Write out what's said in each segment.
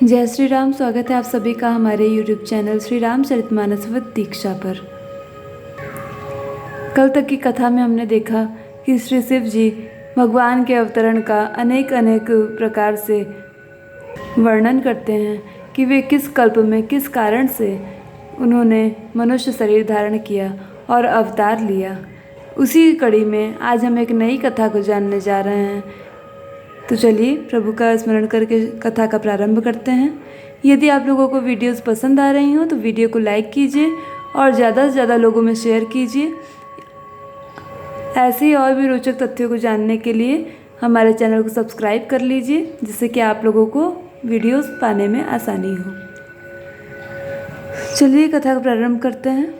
जय श्री राम। स्वागत है आप सभी का हमारे YouTube channel Shri Ramcharitmanas with Diksha पर। कल तक की कथा में हमने देखा कि श्री शिव जी भगवान के अवतरण का अनेक प्रकार से वर्णन करते हैं कि वे किस कल्प में किस कारण से उन्होंने मनुष्य शरीर धारण किया और अवतार लिया। उसी कड़ी में आज हम एक नई कथा को जानने जा रहे हैं। तो चलिए प्रभु का स्मरण करके कथा का प्रारंभ करते हैं। यदि आप लोगों को वीडियोस पसंद आ रही हों तो वीडियो को लाइक कीजिए और ज़्यादा से ज़्यादा लोगों में शेयर कीजिए। ऐसे ही और भी रोचक तथ्यों को जानने के लिए हमारे चैनल को सब्सक्राइब कर लीजिए, जिससे कि आप लोगों को वीडियोस पाने में आसानी हो। चलिए कथा का प्रारंभ करते हैं।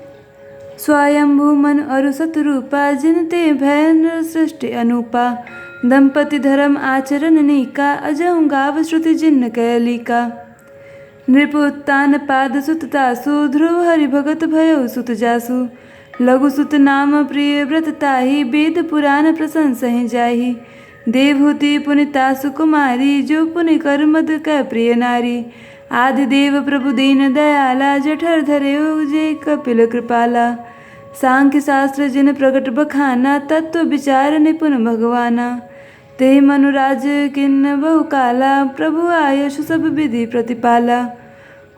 स्वयंभू मन अरु सतरूपा जिनते भय सृष्टि अनुपा, दंपति धर्म आचरण नीका, अजहु गाव श्रुति जिन्न कैलिका। नृप उत्तान पाद सुत तासु, ध्रुव हरि भगत भयो सुत जासु। लघु सुत नाम प्रिय व्रत ताहि, वेद पुराण प्रशंसहि जाहि। देवहूति पुनितासु कुमारी, जो पुनि कर मद कै प्रिय नारी। आदिदेव प्रभु दीन दयाला, जठर धरे जे कपिल कृपाला। सांख्य शास्त्र जिन प्रगट बखाना, तत्व विचार निपुण भगवाना। तेहि मनुराज किन्न बहु काला, प्रभु आयश सब विधि प्रतिपाला।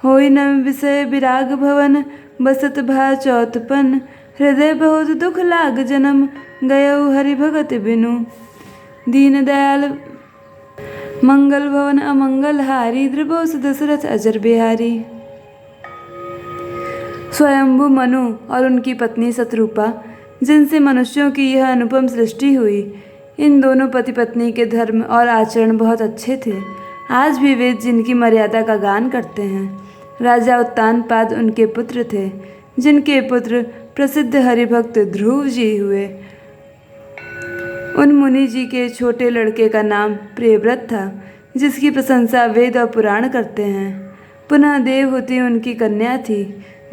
होई न विषय विराग भवन, बसत भा चौथपन। हृदय बहुत दुख लाग जन्म, गयउ हरि भगत बिनु। दीन दयाल मंगल भवन अमंगल हारी, द्रबोस दशरथ अजर बिहारी। स्वयंभू मनु और उनकी पत्नी शतरूपा, जिनसे मनुष्यों की यह अनुपम सृष्टि हुई, इन दोनों पति पत्नी के धर्म और आचरण बहुत अच्छे थे। आज भी वे जिनकी मर्यादा का गान करते हैं। राजा उत्तानपाद उनके पुत्र थे, जिनके पुत्र प्रसिद्ध हरिभक्त ध्रुव जी हुए। उन मुनि जी के छोटे लड़के का नाम प्रियव्रत था, जिसकी प्रशंसा वेद और पुराण करते हैं। पुनः देवहूति उनकी कन्या थी,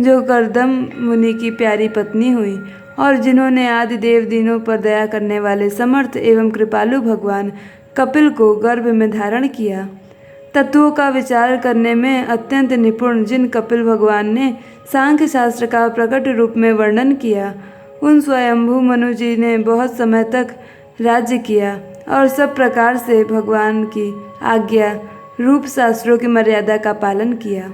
जो कर्दम मुनि की प्यारी पत्नी हुई और जिन्होंने आदि देव दिनों पर दया करने वाले समर्थ एवं कृपालु भगवान कपिल को गर्भ में धारण किया। तत्वों का विचार करने में अत्यंत निपुण जिन कपिल भगवान ने सांख्य शास्त्र का प्रकट रूप में वर्णन किया, उन स्वयंभू मनु जी ने बहुत समय तक राज्य किया और सब प्रकार से भगवान की आज्ञा रूप शास्त्रों की मर्यादा का पालन किया।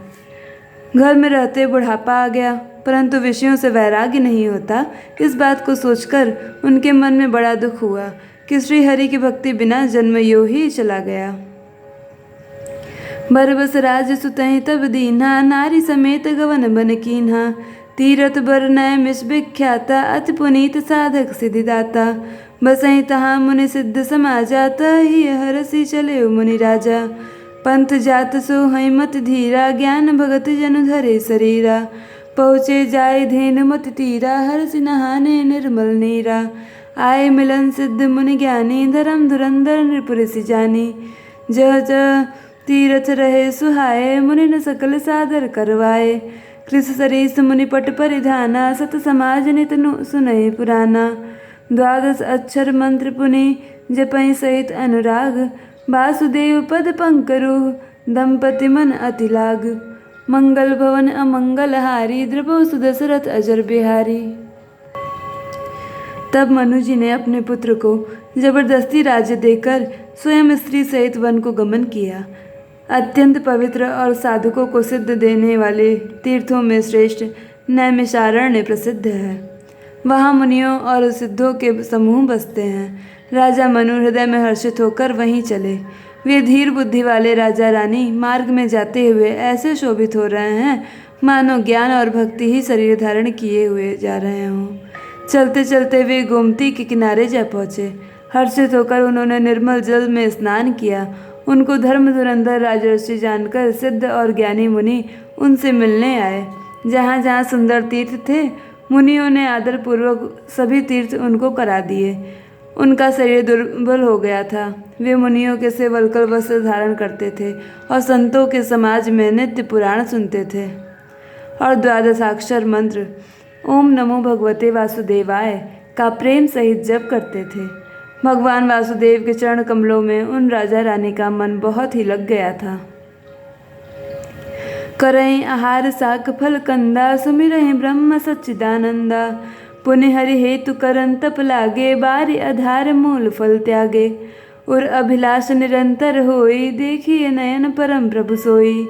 घर में रहते बुढ़ापा आ गया, परंतु विषयों से वैराग्य नहीं होता। इस बात को सोचकर उनके मन में बड़ा दुख हुआ कि श्री हरि की भक्ति बिना जन्म यो ही चला गया। बरबस राज सुतहि तब दीन्हा, नारी समेत गवन बन कीन्हा। तीरथ बर नय मिस विख्याता, अति पुनीत साधक सिद्धिदाता। बसहि तहाँ मुनि सिद्ध समाजा, तहि हरसि चले मुनि राजा। पंथ जात सो हई मत धीरा, ज्ञान भगत जन धरे शरीरा। पहुँचे जाय धेनु मत तीरा, हर्षि नहाने निर्मल नीरा। आए मिलन सिद्ध मुनि ज्ञानी, धर्म धुरंधर नृप ऋषि जानी। जह जह तीरथ रहे सुहाए, मुनि न सकल सादर करवाए। कृष सरीस मुनि पट परिधाना, सत समाज नित सुनहि पुराना। द्वादश अक्षर मंत्र पुनि जपहि सहित अनुराग। वासुदेव पद पंकरुह, दंपति मन अति लाग। मंगल भवन अमंगल हारी, द्रबोस दशरथ अजर बिहारी। तब मनु जी ने अपने पुत्र को जबरदस्ती राज्य देकर स्वयं स्त्री सहित वन को गमन किया। अत्यंत पवित्र और साधकों को सिद्ध देने वाले तीर्थों में श्रेष्ठ नैमिषारण्य प्रसिद्ध है। वहाँ मुनियों और सिद्धों के समूह बसते हैं। राजा मनु हृदय में हर्षित होकर वहीं चले। वे धीर बुद्धि वाले राजा रानी मार्ग में जाते हुए ऐसे शोभित हो रहे हैं, मानो ज्ञान और भक्ति ही शरीर धारण किए हुए जा रहे हों। चलते चलते वे गोमती के किनारे जा पहुँचे। हर्षित होकर उन्होंने निर्मल जल में स्नान किया। उनको धर्म धुरंधर राजर्षि जानकर सिद्ध और ज्ञानी मुनि उनसे मिलने आए। जहाँ जहाँ सुंदर तीर्थ थे, मुनियों ने आदरपूर्वक सभी तीर्थ उनको करा दिए। उनका शरीर दुर्बल हो गया था। वे मुनियों के से वल्कल वस्त्र धारण करते थे और संतों के समाज में नित्य पुराण सुनते थे और द्वादशाक्षर मंत्र ओम नमो भगवते वासुदेवाय का प्रेम सहित जप करते थे। भगवान वासुदेव के चरण कमलों में उन राजा रानी का मन बहुत ही लग गया था। करई आहार साक फल कंदा, सुमिरहि ब्रह्म सच्चिदानंदा। पुण्य हरि हेतु करन तप लागे, बारी आधार मूल फल त्यागे। और अभिलाष निरंतर होई, देखिए नयन परम प्रभु सोई।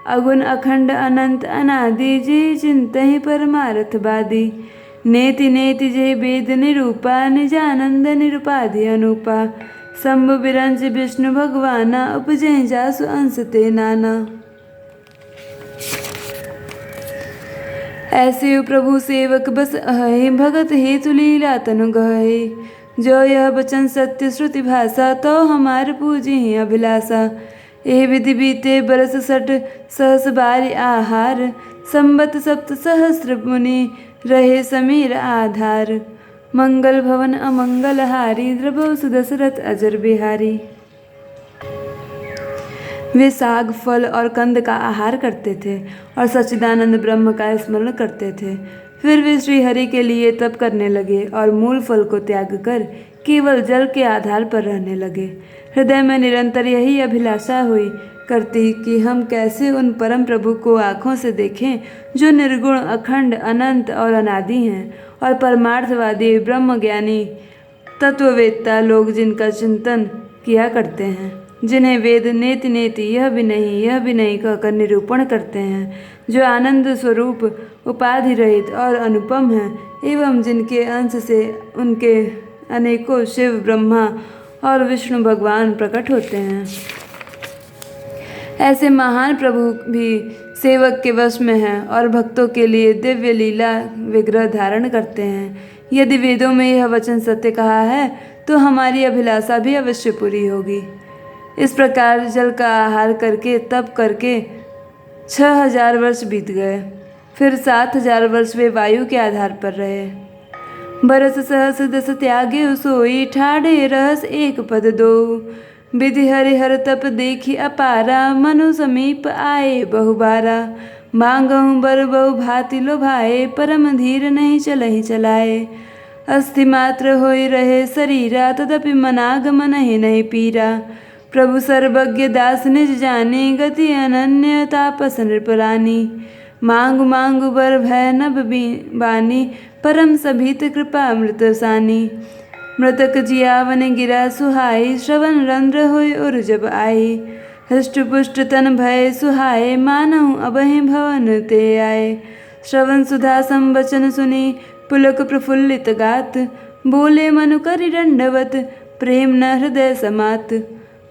अगुण अखंड अनंत अनादि, जे चिंतहि परमार्थ बादी। नेति नेति जे वेद निरूपा, निजानंद निरुपाधि अनुपा। शंभु बिरंच विष्णु भगवाना, उपजहि जासु अंश ते नाना। ऐसे प्रभु सेवक बस अहे, भगत हेतु लीला तनु गहे। जो यह वचन सत्य श्रुति भाषा, तो हमार पूजी ही अभिलाषा। एह विधि बीते बरस 60 सहस बारी आहार, संबत सप्त सहस्र मुनि रहे समीर आधार। मंगल भवन अमंगल हारी, द्रवौ सुदशरथ अजर बिहारी। वे साग फल और कंद का आहार करते थे और सच्चिदानंद ब्रह्म का स्मरण करते थे। फिर वे श्री हरि के लिए तप करने लगे और मूल फल को त्याग कर केवल जल के आधार पर रहने लगे। हृदय में निरंतर यही अभिलाषा हुई करती कि हम कैसे उन परम प्रभु को आँखों से देखें, जो निर्गुण अखंड अनंत और अनादि हैं, और परमार्थवादी ब्रह्मज्ञानी तत्ववेत्ता लोग जिनका चिंतन किया करते हैं, जिन्हें वेद नेति नेति यह भी नहीं कहकर निरूपण करते हैं, जो आनंद स्वरूप उपाधि रहित और अनुपम हैं, एवं जिनके अंश से उनके अनेकों शिव ब्रह्मा और विष्णु भगवान प्रकट होते हैं। ऐसे महान प्रभु भी सेवक के वश में हैं और भक्तों के लिए दिव्य लीला विग्रह धारण करते हैं। यदि वेदों में यह वचन सत्य कहा है, तो हमारी अभिलाषा भी अवश्य पूरी होगी। इस प्रकार जल का आहार करके तप करके 6000 वर्ष बीत गए। फिर 7000 वर्ष वे वायु के आधार पर रहे। बरस सहस दस त्यागे सोई, ठाढ़े रहस एक पद दो। विधि हरिहर तप देखी अपारा, मनु समीप आए बहुबारा। मांगहु बर बहु भांति लोभाए, परम धीर नहीं चलहि चलाए। अस्थि मात्र होई रहे शरीरा, तदपि मनागमन ही नहीं पीरा। प्रभु सर्वज्ञ दास निज जानी, गति अनन्य तापस नृपरानी। मांगु मांगु बर भय नभ बानी, परम सभीत कृपा अमृत सानी। मृतक जियावन गिरा सुहाई, श्रवण रंध्र होय उर जब आई। हृष्ट पुष्ट तन भय सुहाए, मानहु अबहि भवन ते आए। श्रवण सुधा संवचन सुनी, पुलक प्रफुल्लित गात। बोले मनु करि दंडवत, प्रेम न हृदय समात।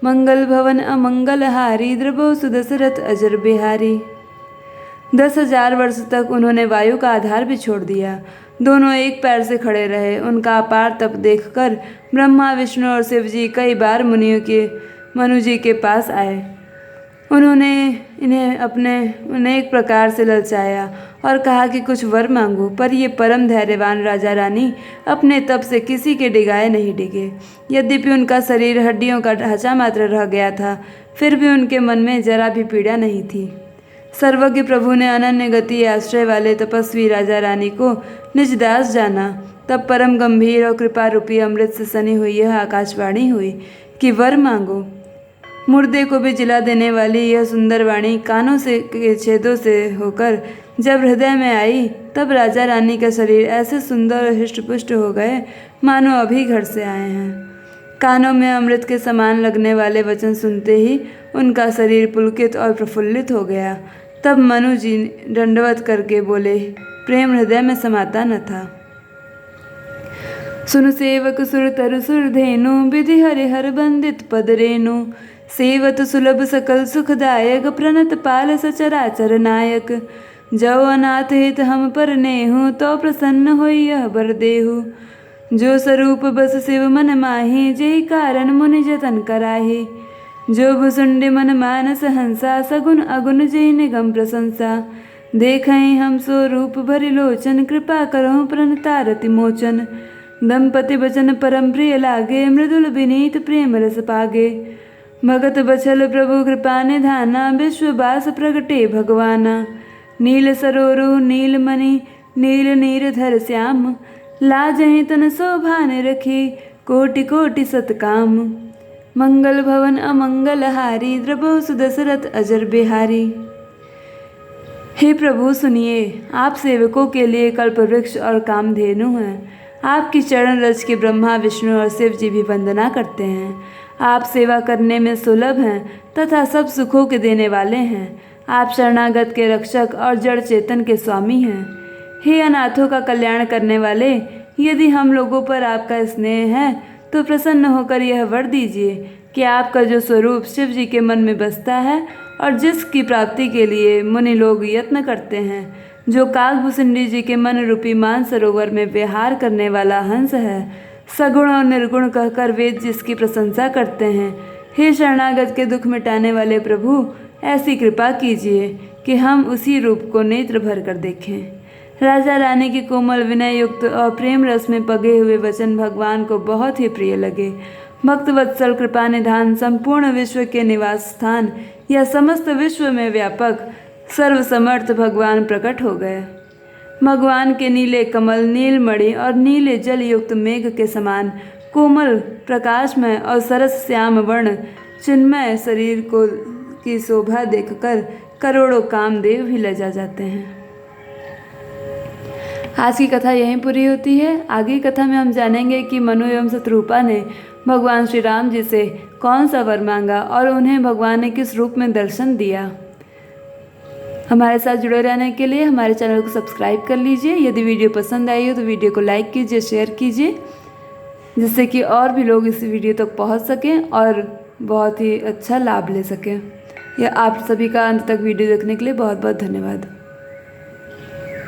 मंगल भवन अमंगल हारी, द्रवौ सुदशरथ अजर बिहारी। 10,000 वर्ष तक उन्होंने वायु का आधार भी छोड़ दिया। दोनों एक पैर से खड़े रहे। उनका अपार तप देखकर ब्रह्मा विष्णु और शिव जी कई बार मनु जी के पास आए। उन्होंने इन्हें अपने अनेक प्रकार से ललचाया और कहा कि कुछ वर मांगो, पर ये परम धैर्यवान राजा रानी अपने तप से किसी के डिगाए नहीं डिगे। यद्यपि उनका शरीर हड्डियों का ढांचा मात्र रह गया था, फिर भी उनके मन में जरा भी पीड़ा नहीं थी। सर्वज्ञ प्रभु ने अनन्य गति आश्रय वाले तपस्वी राजा रानी को निज दास जाना। तब परम गंभीर और कृपा रूपी अमृत से सनी हुई यह आकाशवाणी हुई कि वर मांगो। मुर्दे को भी जिला देने वाली यह सुंदर वाणी कानों से के छेदों से होकर जब हृदय में आई, तब राजा रानी का शरीर ऐसे सुंदर और हृष्टपुष्ट हो गए मानो अभी घर से आए हैं। कानों में अमृत के समान लगने वाले वचन सुनते ही उनका शरीर पुलकित और प्रफुल्लित हो गया। तब मनु जी दंडवत करके बोले, प्रेम हृदय में समाता न था। सुन सेवक सुर तरु सुर धेनु, विधि हरिहर बंदित पद रेनु। सेवत सुलभ सकल सुखदायक, प्रणत पाल सचराचर नायक। जो अनाथ हित हम पर नेहु, तो प्रसन्न होई यह बर देहु। जो स्वरूप बस शिव मन माही, जेहि कारण मुनि जतन कराही। जो भुसुंडी मन मानस हंसा, सगुन अगुन जेहि निगम प्रशंसा। देखहि हम सो रूप भरि लोचन, कृपा करहु प्रणतारति मोचन। दंपति बचन परम प्रिय लागे, मृदुल विनीत प्रेम रस पागे। भगत बछल प्रभु कृपा निधाना, विश्ववास प्रगटे भगवाना। नील सरोरु नील मणि नील नीरधर श्याम, लाजहि तन शोभा निरखी, कोटि कोटि सतकाम। मंगल भवन अमंगल हारी, द्रवौ सुदशरथ अजर बिहारी। हे प्रभु सुनिए, आप सेवकों के लिए कल्पवृक्ष और कामधेनु हैं। आपकी चरण रज के ब्रह्मा विष्णु और शिव जी भी वंदना करते हैं। आप सेवा करने में सुलभ हैं तथा सब सुखों के देने वाले हैं। आप शरणागत के रक्षक और जड़ चेतन के स्वामी हैं। हे अनाथों का कल्याण करने वाले, यदि हम लोगों पर आपका स्नेह है तो प्रसन्न होकर यह वर दीजिए कि आपका जो स्वरूप शिव जी के मन में बसता है और जिसकी प्राप्ति के लिए मुनि लोग यत्न करते हैं, जो काकभूषुंडी जी के मन रूपी मान सरोवर में विहार करने वाला हंस है, सगुण और निर्गुण कहकर वेद जिसकी प्रशंसा करते हैं, हे शरणागत के दुख मिटाने वाले प्रभु, ऐसी कृपा कीजिए कि हम उसी रूप को नेत्र भर कर देखें। राजा रानी की कोमल विनय युक्त और प्रेम रस में पगे हुए वचन भगवान को बहुत ही प्रिय लगे। भक्त वत्सल कृपा निधान संपूर्ण विश्व के निवास स्थान या समस्त विश्व में व्यापक सर्वसमर्थ भगवान प्रकट हो गए। भगवान के नीले कमल, नीलमणि और नीले जल युक्त मेघ के समान कोमल प्रकाशमय और सरस श्याम वर्ण चिन्मय शरीर को की शोभा देखकर करोड़ों कामदेव भी लजा जाते हैं। आज की कथा यहीं पूरी होती है। आगे की कथा में हम जानेंगे कि मनु एवं शत्रुपा ने भगवान श्री राम जी से कौन सा वर मांगा और उन्हें भगवान ने किस रूप में दर्शन दिया। हमारे साथ जुड़े रहने के लिए हमारे चैनल को सब्सक्राइब कर लीजिए। यदि वीडियो पसंद आई हो तो वीडियो को लाइक कीजिए, शेयर कीजिए, जिससे कि और भी लोग इस वीडियो तक पहुंच सकें और बहुत ही अच्छा लाभ ले सकें। यह आप सभी का अंत तक वीडियो देखने के लिए बहुत बहुत धन्यवाद।